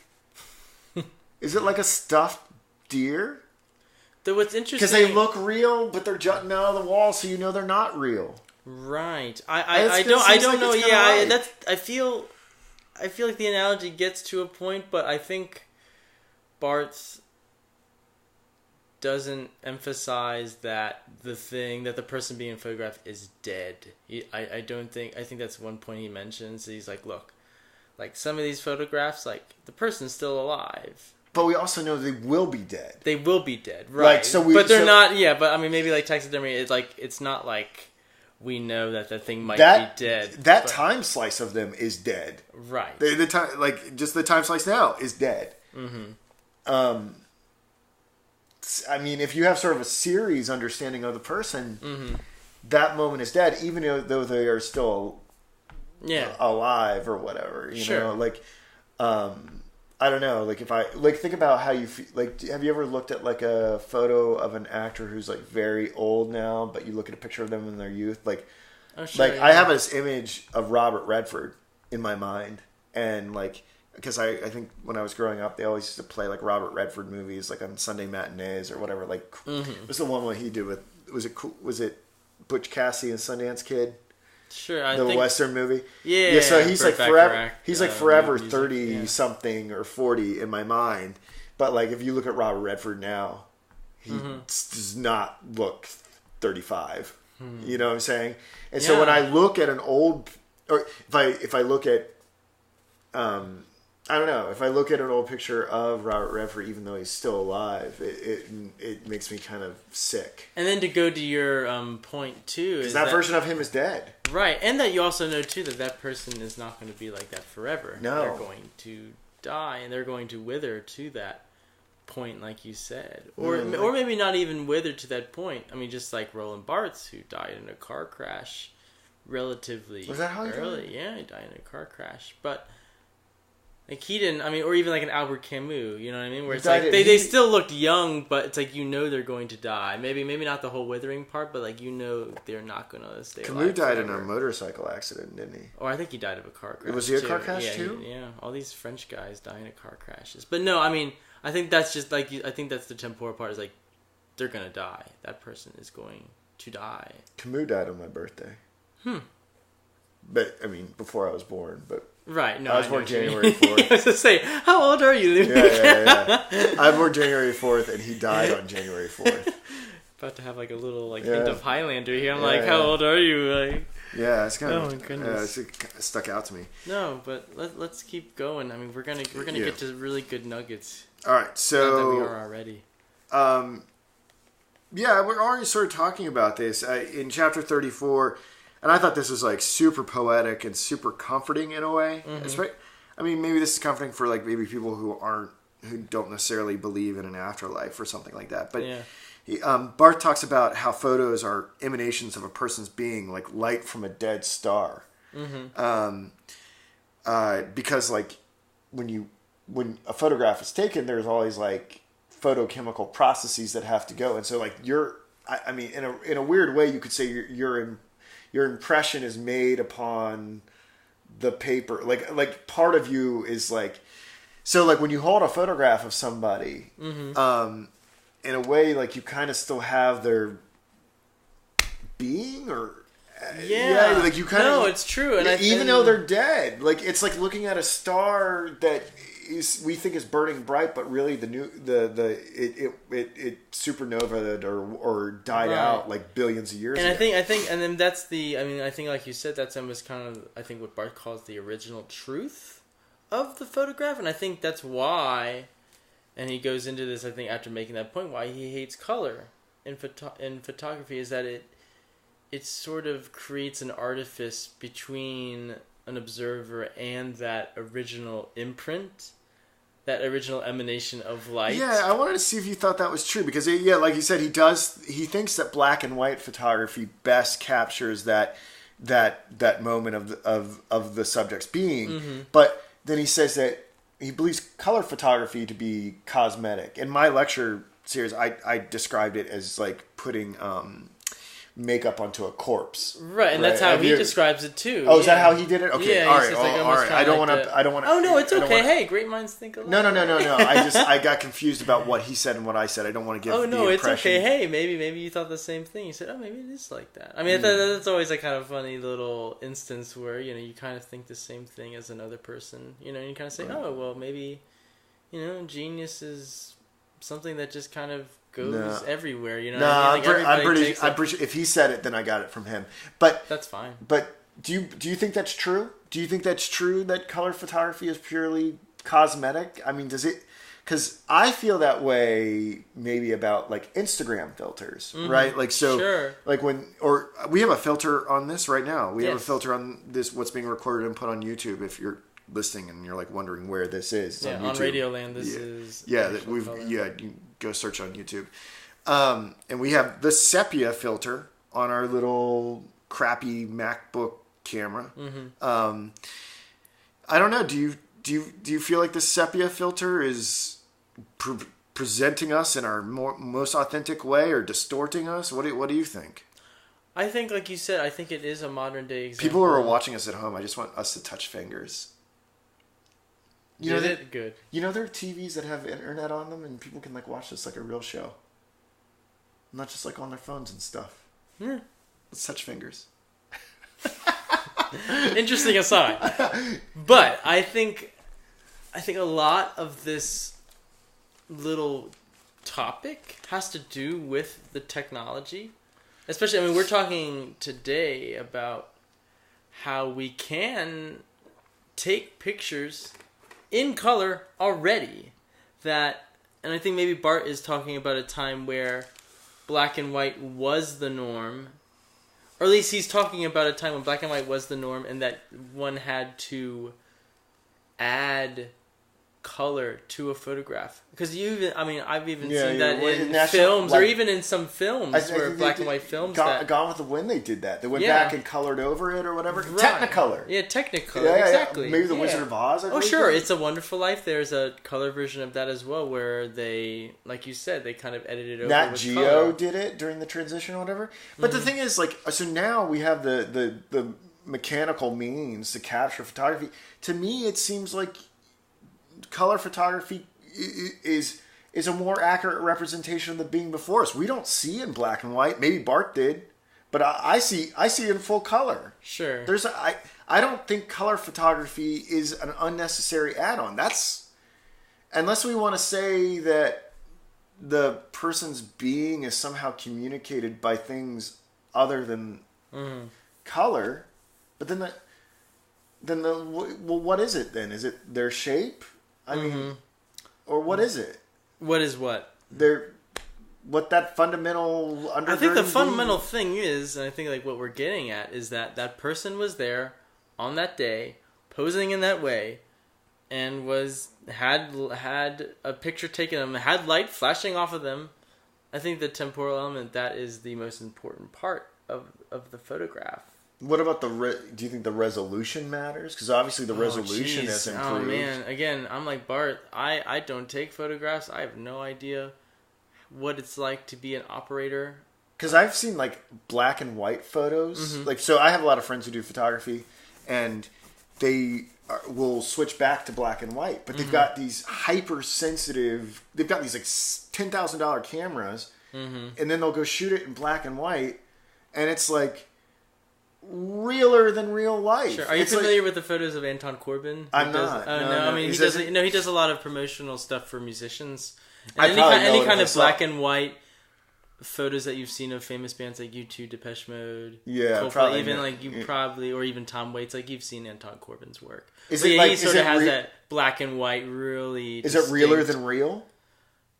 Is it like a stuffed deer? Though what's interesting, because they look real, but they're jutting out of the wall, so you know they're not real. Right. I don't know. Yeah, right. I feel like the analogy gets to a point, but I think Barthes doesn't emphasize that the person being photographed is dead. I think that's one point he mentions. He's like, look, like some of these photographs, like the person's still alive. But we also know they will be dead. They will be dead, right? Like, but they're not. Yeah, but I mean, maybe like taxidermy. It's not like we know that thing might be dead. That time slice of them is dead. Right. The time, like just the time slice now is dead. Mm-hmm. I mean, if you have sort of a series understanding of the person, mm-hmm. that moment is dead, even though they are still alive or whatever. You know, like I don't know. Like if I think about how you feel, like, have you ever looked at like a photo of an actor who's like very old now, but you look at a picture of them in their youth, like, I have this image of Robert Redford in my mind, and like. Because I think when I was growing up, they always used to play like Robert Redford movies, like on Sunday matinees or whatever. Like, mm-hmm. It was the one he did with was it Butch Cassidy and Sundance Kid? Sure, I think Western movie. Yeah. So he's like forever. He's like forever 30 something or 40 in my mind. But like if you look at Robert Redford now, he mm-hmm. does not look 35. Mm-hmm. You know what I'm saying? And so when I look at an old, or if I look at I don't know. If I look at an old picture of Robert Redford, even though he's still alive, it makes me kind of sick. And then to go to your point too, because that version of him is dead, right? And that you also know too that person is not going to be like that forever. No, they're going to die, and they're going to wither to that point, like you said, or maybe not even wither to that point. I mean, just like Roland Barthes, who died in a car crash, relatively was that how he early? Died? Yeah, he died in a car crash, but. Like he didn't, I mean, or even like an Albert Camus, you know what I mean? Where it's like they still looked young, but it's like they're going to die. Maybe not the whole withering part, but like they're not going to stay alive. Camus died in a motorcycle accident, didn't he? Or I think he died of a car crash. Was he a car crash too? Yeah, all these French guys die in car crashes. But no, I mean, I think that's just like I think that's the temporal part. Is like they're gonna die. That person is going to die. Camus died on my birthday. But I mean, before I was born, but. Right, no, I was born January 4th. I was to say, how old are you? Yeah. I was born January 4th, and he died on January 4th. About to have like a little hint of Highlander here. I'm like, how old are you? Like, yeah, it's kind of. Oh my goodness, it stuck out to me. No, but let's keep going. I mean, we're gonna get to really good nuggets. All right, so not that we are already. Yeah, we're already sort of talking about this in chapter 34. And I thought this was like super poetic and super comforting in a way. Mm-hmm. I mean, maybe this is comforting for like maybe people who don't necessarily believe in an afterlife or something like that. But Barthes talks about how photos are emanations of a person's being, like light from a dead star. Mm-hmm. Because like when a photograph is taken, there's always like photochemical processes that have to go, and so like I mean, in a weird way, you could say your impression is made upon the paper. Like part of you is like, so like when you hold a photograph of somebody, mm-hmm. In a way, like you kind of still have their being, or Yeah. like you kind no, of... it's true. And even though they're dead, like it's like looking at a star that we think is burning bright, but really it supernovaed or died out like billions of years ago. And I think, and then that's I think like you said, that's almost kind of, I think what Barthes calls the original truth of the photograph. And I think that's why, and he goes into this, I think, after making that point, why he hates color in photography is that it sort of creates an artifice between an observer and that original imprint, that original emanation of light. Yeah, I wanted to see if you thought that was true because, like you said, he thinks that black and white photography best captures that moment of the subject's being. Mm-hmm. But then he says that he believes color photography to be cosmetic. In my lecture series, I described it as like putting makeup onto a corpse. Right, and that's how he describes it too. Oh, is that how he did it? Okay, yeah, all right. Like all right. I don't want to. Oh no, it's okay. Hey, great minds think alike. No. I got confused about what he said and what I said. I don't want to give. Oh no, the it's impression. okay. Hey, maybe you thought the same thing. You said, oh, maybe it is like that. I mean, that's always a kind of funny little instance where you kind of think the same thing as another person. And you kind of say, oh well, maybe genius is something that just kind of goes everywhere, No, I'm pretty sure if he said it, then I got it from him. But that's fine. But do you think that's true? Do you think that's true that color photography is purely cosmetic? I mean, does it? Because I feel that way maybe about like Instagram filters, right? Like sure. Like we have a filter on this right now. We have a filter on this. What's being recorded and put on YouTube. If you're listening and you're like wondering where this is, it's on Radioland. This is you go search on YouTube, and we have the sepia filter on our little crappy MacBook camera. Mm-hmm. I don't know. Do you feel like the sepia filter is presenting us in our most authentic way or distorting us? What do you think? I think, like you said, I think it is a modern day example. People who are watching us at home, I just want us to touch fingers. Good. There are TVs that have internet on them, and people can like watch this like a real show, not just like on their phones and stuff. Yeah. Let's touch fingers. Interesting aside, but I think a lot of this little topic has to do with the technology, especially. I mean, we're talking today about how we can take pictures in color already, and I think maybe Bart is talking about a time where black and white was the norm, or at least he's talking about a time when black and white was the norm and that one had to add color to a photograph. Because I've even seen that in films, or even in some films where black and white films. Gone with the Wind, they did that. They went back and colored over it or whatever. Right. Technicolor. Yeah, Technicolor. Exactly. Maybe the Wizard of Oz. Oh, sure. It's a Wonderful Life. There's a color version of that as well, where they, like you said, they kind of edited over. Nat with Geo color. did it during the transition or whatever. But the thing is, like, so now we have the mechanical means to capture photography. To me, it seems like color photography is a more accurate representation of the being before us. We don't see in black and white. Maybe Barthes did, but I see it in full color. Sure. I don't think color photography is an unnecessary add-on. That's, unless we want to say that the person's being is somehow communicated by things other than color. But then what is it then? Is it their shape? I mean, or what is it? What is what? What that fundamental undergirding. I think the fundamental thing is, and I think like what we're getting at is that person was there on that day, posing in that way, and had a picture taken of them, had light flashing off of them. I think the temporal element, that is the most important part of the photograph. What about do you think the resolution matters? Because obviously the resolution has improved. Oh man, again, I'm like Bart. I don't take photographs. I have no idea what it's like to be an operator. Because I've seen like black and white photos. Like, so I have a lot of friends who do photography, and they will switch back to black and white. But they've got these hypersensitive. They've got these like $10,000 cameras, and then they'll go shoot it in black and white, and it's like, realer than real life. Sure. Are you familiar with the photos of Anton Corbijn? I'm not. Oh no. I mean, he doesn't. No, he does a lot of promotional stuff for musicians. And any kind of black and white photos that you've seen of famous bands like U2, Depeche Mode, yeah, Coldplay, probably even like you probably, or even Tom Waits, like you've seen Anton Corbin's work. Is but it yeah, like, he sort of has that black and white, really. Is it realer than real?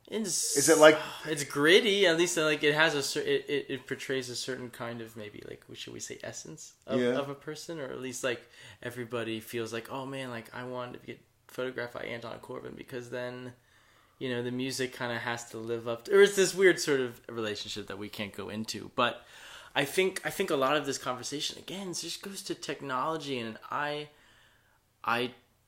Is it like it's gritty? At least like it has it portrays a certain kind of maybe like should we say essence of a person, or at least like everybody feels like, oh man, like I want to get photographed by Anton Corbijn because then. You know, the music kind of has to live up to... Or it's this weird sort of relationship that we can't go into. But I think a lot of this conversation, again, just goes to technology. And I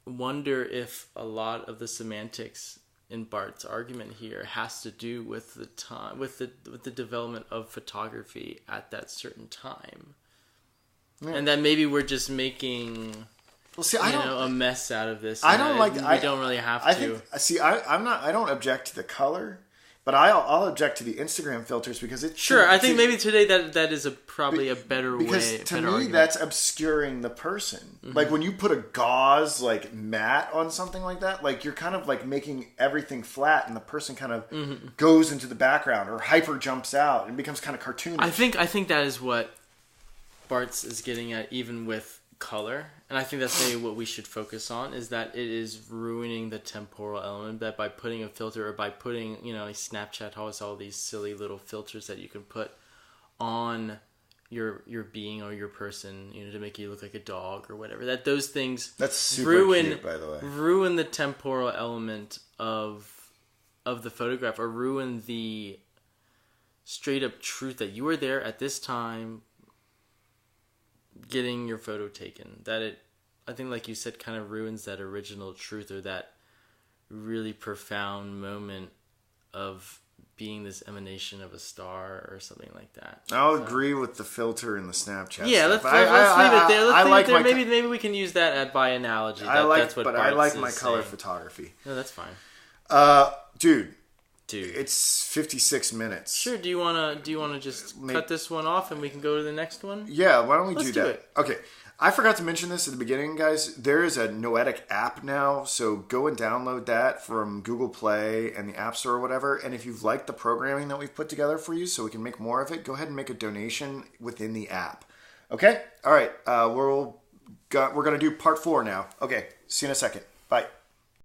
wonder if a lot of the semantics in Barthes' argument here has to do with the time, with the development of photography at that certain time. Yeah. And that maybe we're just making... Well, see, I don't a mess out of this. I don't like. We don't really have to. I'm not. I don't object to the color, but I'll object to the Instagram filters because it's sure. I think maybe today that is probably a better way. Because to me, that's obscuring the person. Mm-hmm. Like when you put a gauze like mat on something like that, like you're kind of like making everything flat, and the person kind of goes into the background or hyper jumps out and becomes kind of cartoonish. I think that is what Barthes is getting at, even with color, and I think that's maybe what we should focus on, is that it is ruining the temporal element, that by putting a filter or by putting, like Snapchat has all these silly little filters that you can put on your being or your person, to make you look like a dog or whatever, that those things that's super cute, by the way, ruin the temporal element of the photograph, or ruin the straight up truth that you were there at this time getting your photo taken. I think like you said, kind of ruins that original truth, or that really profound moment of being this emanation of a star or something like that. I'll agree with the filter in the Snapchat. Yeah, stuff. let's leave it there. Let's leave it there. Maybe we can use that by analogy. I like Barthes my color saying. photography. No, that's fine. Dude, it's 56 minutes. Sure. Do you wanna just cut this one off and we can go to the next one? Yeah. Why don't we Let's do that? It. Okay. I forgot to mention this at the beginning, guys. There is a Noetic app now, so go and download that from Google Play and the App Store or whatever. And if you've liked the programming that we've put together for you, so we can make more of it, go ahead and make a donation within the app. Okay. All right. We're gonna do part 4 now. Okay. See you in a second. Bye.